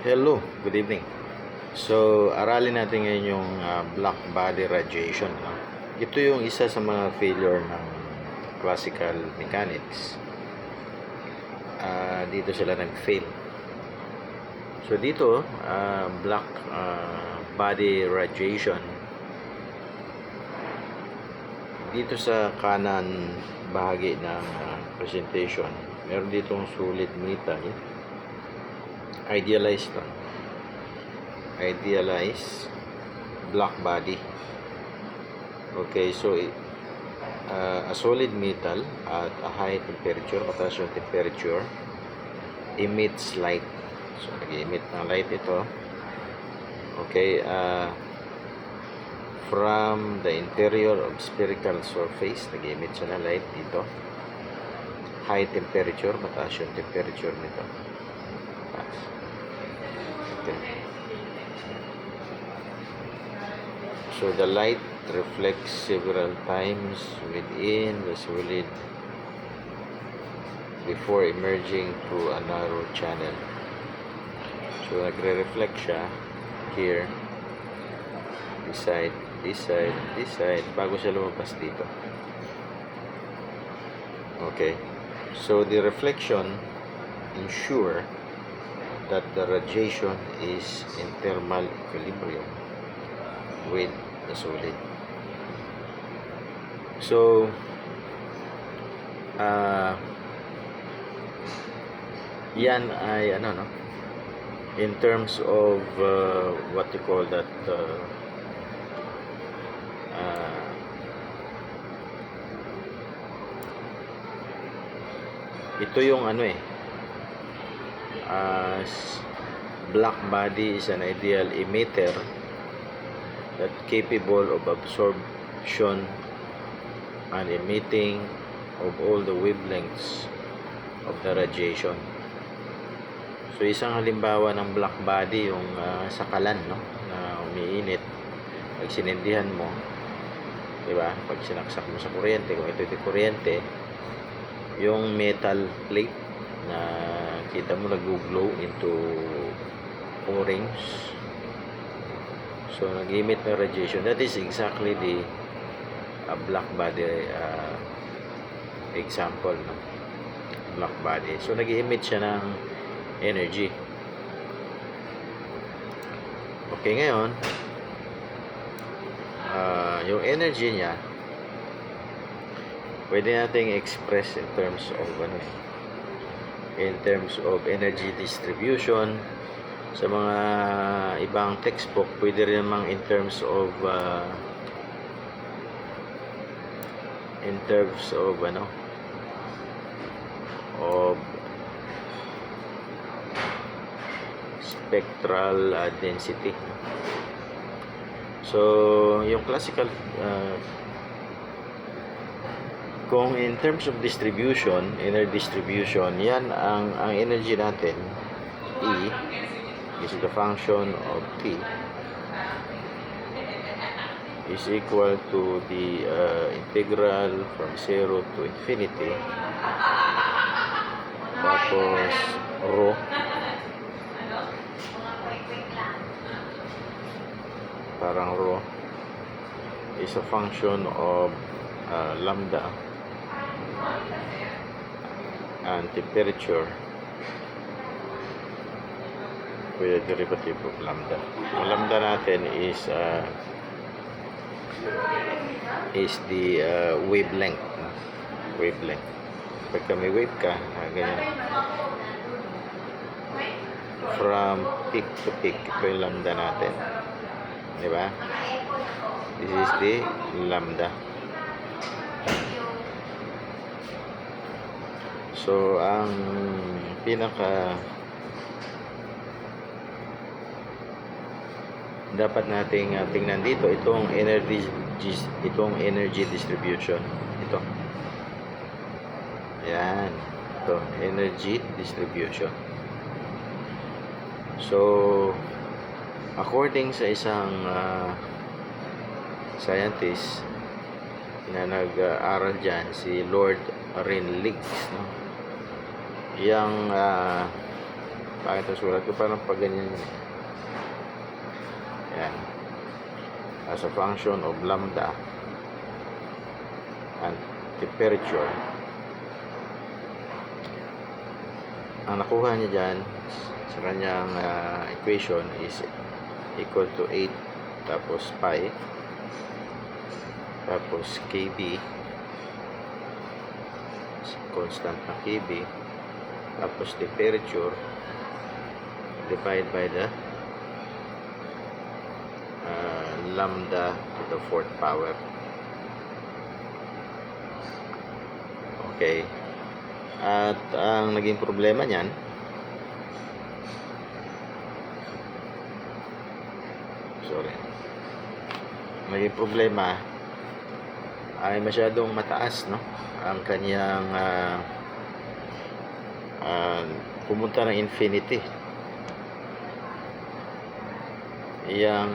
Hello, good evening. So, aralin natin ngayon yung black body radiation. No? Ito yung isa sa mga failure ng classical mechanics. Dito sila nag-fail. So, dito, black body radiation. Dito sa kanan bahagi ng presentation, meron ditong solid metal. Idealized black body. Okay, so a solid metal at a high temperature, mataas yung temperature, emits light. So nag-emit ng light ito. Okay, from the interior of spherical surface, nag-emit siya ng light dito. High temperature, mataas yung temperature nito. Okay. So the light reflects several times within the solid before emerging through a narrow channel. So nagre-reflect siya here, this side, bago siya lumabas dito. Okay. So the reflection ensure that the radiation is in thermal equilibrium with the solid. So, yan ay in terms of what you call that ito yung black body is an ideal emitter that capable of absorption and emitting of all the wavelengths of the radiation. So isang halimbawa ng black body yung sakalan na umiinit pag sinindihan mo, di ba? Pag sinaksak mo sa kuryente, kung ito kuryente, yung metal plate na kita mo nag-glow into orange. So nag-emit ng radiation. That is exactly the black body example, black body. So nag-emit siya ng energy. Okay, ngayon yung energy niya pwede nating express in terms of energy distribution. Sa mga ibang textbook, pwede rin namang in terms of spectral density. So yung classical kung in terms of distribution, energy distribution, yan ang energy natin, E is the function of T is equal to the integral from 0 to infinity, tapos rho is a function of lambda and temperature with the derivative of lambda. Ang lambda natin is the wavelength. Pagka may wave ka, ganyan, from peak to peak, ito yung lambda natin, di ba? This is the lambda. So ang pinaka dapat nating tingnan dito, itong energy distribution. Ito. Yan. Ito, energy distribution. So according sa isang scientist na nag-aaral dyan, si Lord Rayleigh, yung Pangit ang sulat ko, parang pag ganyan yun. Yan. As a function of lambda and temperature, ang nakuha niya dyan sa kanyang equation is equal to 8 tapos pi tapos kb, constant na kb, tapos temperature divided by the lambda to the 4th power. Okay. At ang naging problema niyan, naging problema ay masyadong mataas, no? Ang kanyang pumunta ng infinity. Yang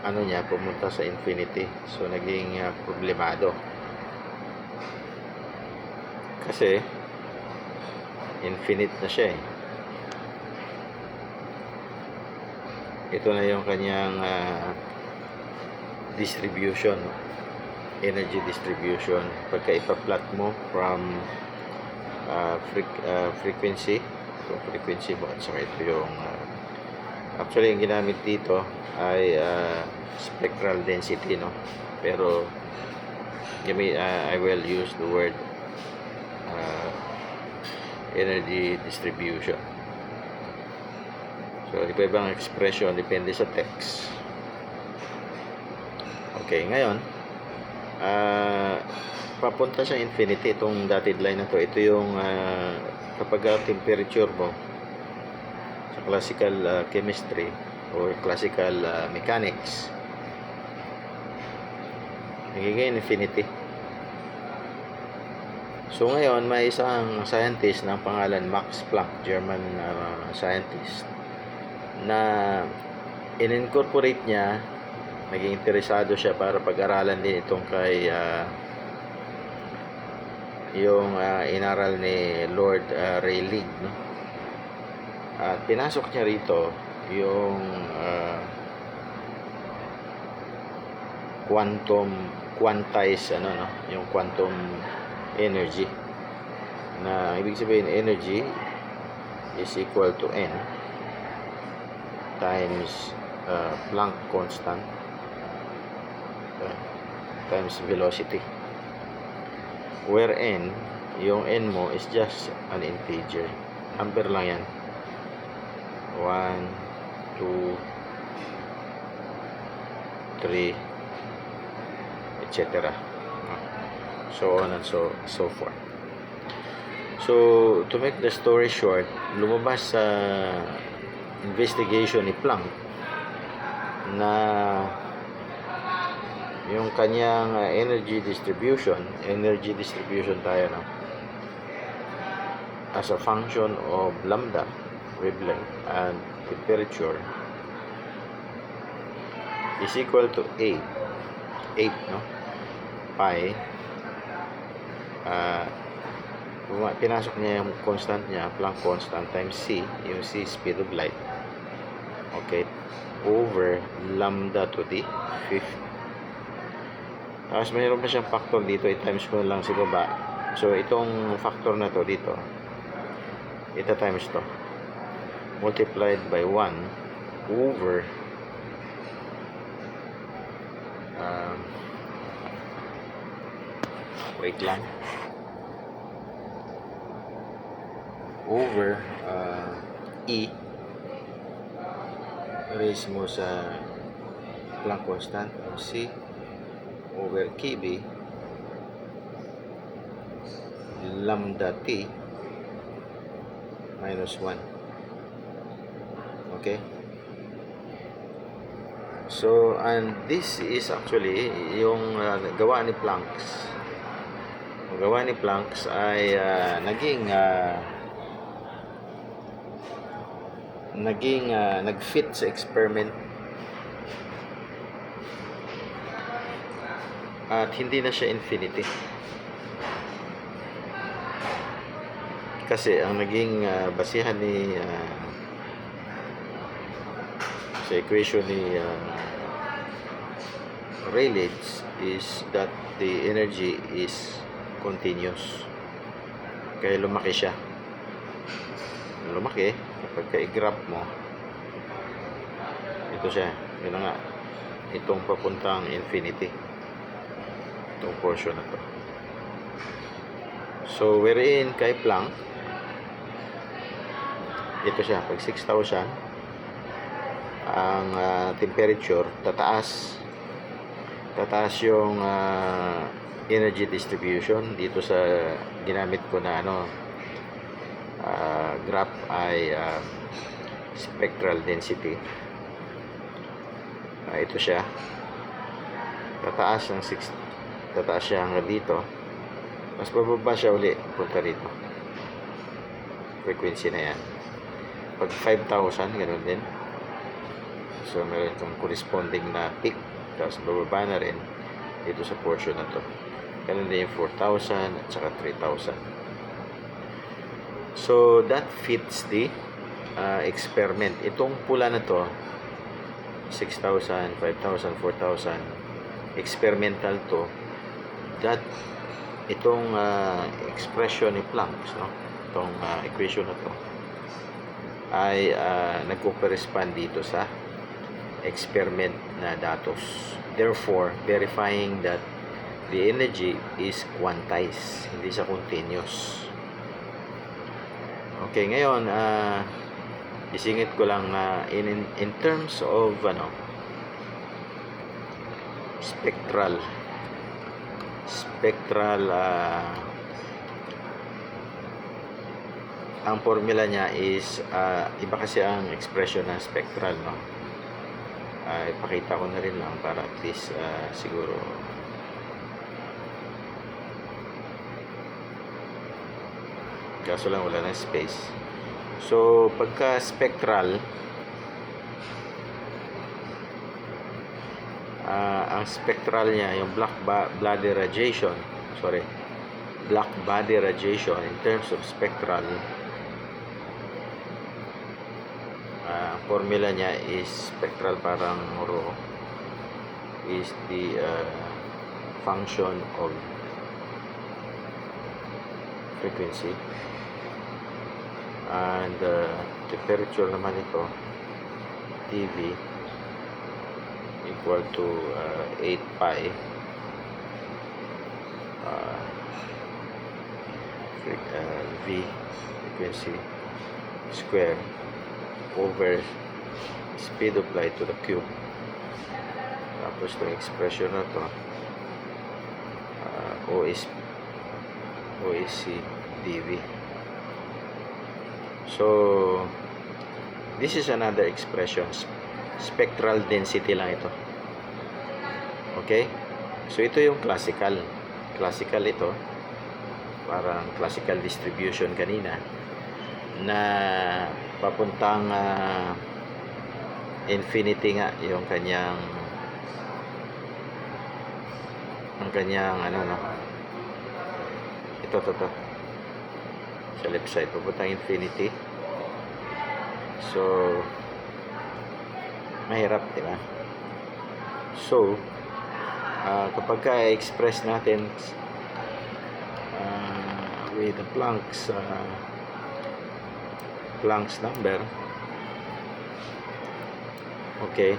ano niya, pumunta sa infinity. So naging problemado. Kasi infinite na siya eh. Ito na yung kanyang distribution, energy distribution. Pagka ipa-plot mo from frequency, so frequency mo, at saka ito yung actually yung ginamit dito ay spectral density, no? Pero I will use the word energy distribution. So, iba-ibang expression depende sa text. Okay, ngayon papunta sa infinity itong dotted line na to. Ito yung kapag temperature mo sa classical chemistry or classical mechanics, nagiging infinity. So ngayon may isang scientist na pangalan Max Planck, German scientist, na in-incorporate niya, naging interesado siya para pag-aralan din itong kay yung inaral ni Lord Rayleigh, no? At pinasok niya rito yung quantized no, yung quantum energy, na ibig sabihin energy is equal to n times Planck constant times velocity, where n, yung n mo is just an integer, number lang yan, 1, 2, 3, etc. So on and so forth. So to make the story short, lumabas sa investigation ni Planck na yung kanyang energy distribution tayo, no? As a function of lambda, wavelength, and temperature is equal to 8, no? Pi. Pinasok niya yung constant niya, Planck constant, times c, yung c speed of light, okay, over lambda to the 5th. Tapos mayroon pa siyang factor dito, i-times ko lang sa baba. So itong factor na to dito, ita times to, multiplied by 1 over wait lang, over E raise mo sa Planck constant o C over KB lambda T minus 1. Okay, so and this is actually yung gawa ni Planck. Ang gawa ni Planck ay nag-fit sa experiment at hindi na siya infinity. kasi ang naging basihan ni sa equation ni Rayleigh is that the energy is continuous. Kaya lumaki siya. Lumaki kapag i-graph mo, ito siya. Yun na nga, itong papuntang infinity, itong portion na to. So wherein kay Planck, ito siya, pag 6,000 ang temperature, tataas yung energy distribution. Dito sa ginamit ko na graph ay spectral density. Ito siya, tataas siya hanggang dito, mas bababa siya uli punta rito. Frequency na yan. Pag 5,000, ganoon din. So meron itong corresponding na peak, tapos bababa na rin dito sa portion na to. Ganun din yung 4,000 at saka 3,000. So that fits the experiment. Itong pula na to, 6,000, 5,000, 4,000, experimental to. That itong expression ni Planck, no? Itong equation na to ay nagko-correspond dito sa experiment na datos. Therefore, verifying that the energy is quantized, hindi siya continuous. Okay, ngayon isingit ko lang na in terms of spectral ang formula niya is iba kasi ang expression ng spectral, no? Ipakita ko na rin lang para at least siguro kaso lang wala na space. So pagka spectral, ang spectral niya, yung black body radiation in terms of spectral, formula niya is spectral parang rho is the function of frequency, and temperature naman ito, TV equal to 8 pi V frequency square over speed of light to the cube. Tapos itong expression na to, OSC dV. So this is another expression, spectral density lang ito. Okay, so ito yung classical ito, parang classical distribution kanina na papuntang infinity nga yung kanyang ito sa left side, papuntang infinity. So mahirap, di ba? So kapag ka-express natin with the Planck's number, okay,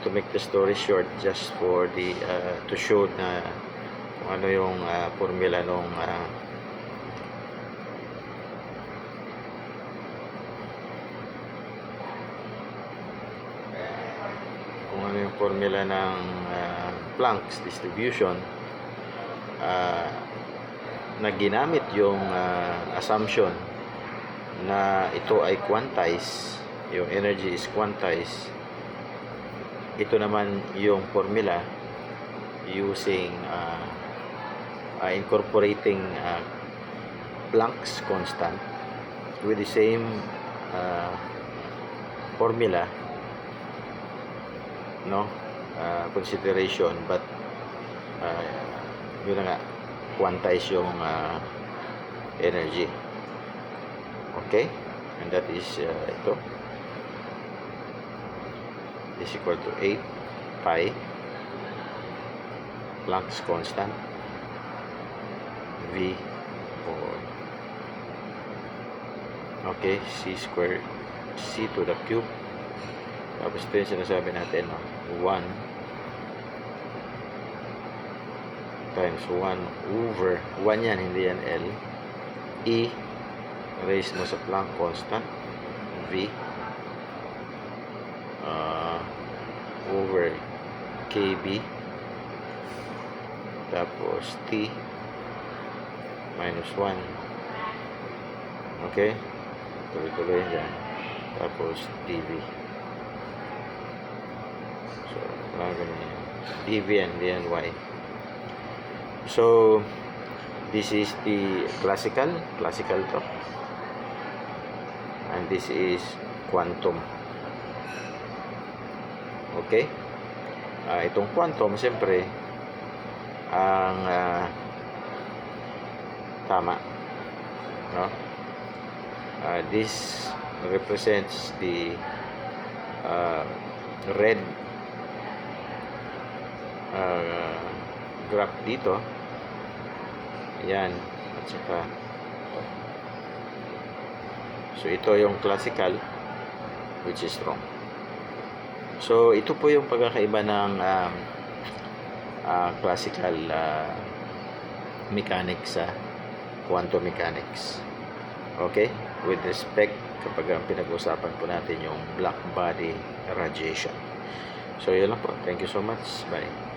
to make the story short, just for the to show na kung ano yung formula nung Planck's distribution, na ginamit yung assumption na ito ay quantized, yung energy is quantized. Ito naman yung formula using incorporating Planck's constant with the same formula, no, consideration, but yun na nga, quantize yung energy. Okay? And that is ito is equal to 8 pi Planck's constant V or okay, c squared c to the cube. Tapos ito yung sinasabi natin, no? 1 times 1 over 1 yan, hindi yan L, E raise mo sa Planck constant V over KB tapos T minus 1. Okay, tuloy-tuloy dyan, tapos dV. So parang ganun yan, dV and dNy. So this is the classical to, and this is quantum. Okay, itong quantum siyempre ang tama, no? This represents the red graph dito, yan, at saka so ito yung classical, which is wrong. So ito po yung pagkakaiba ng classical mechanics sa quantum mechanics. Okay, with respect kapag ang pinag-usapan po natin yung black body radiation. So yun lang po, thank you so much, bye.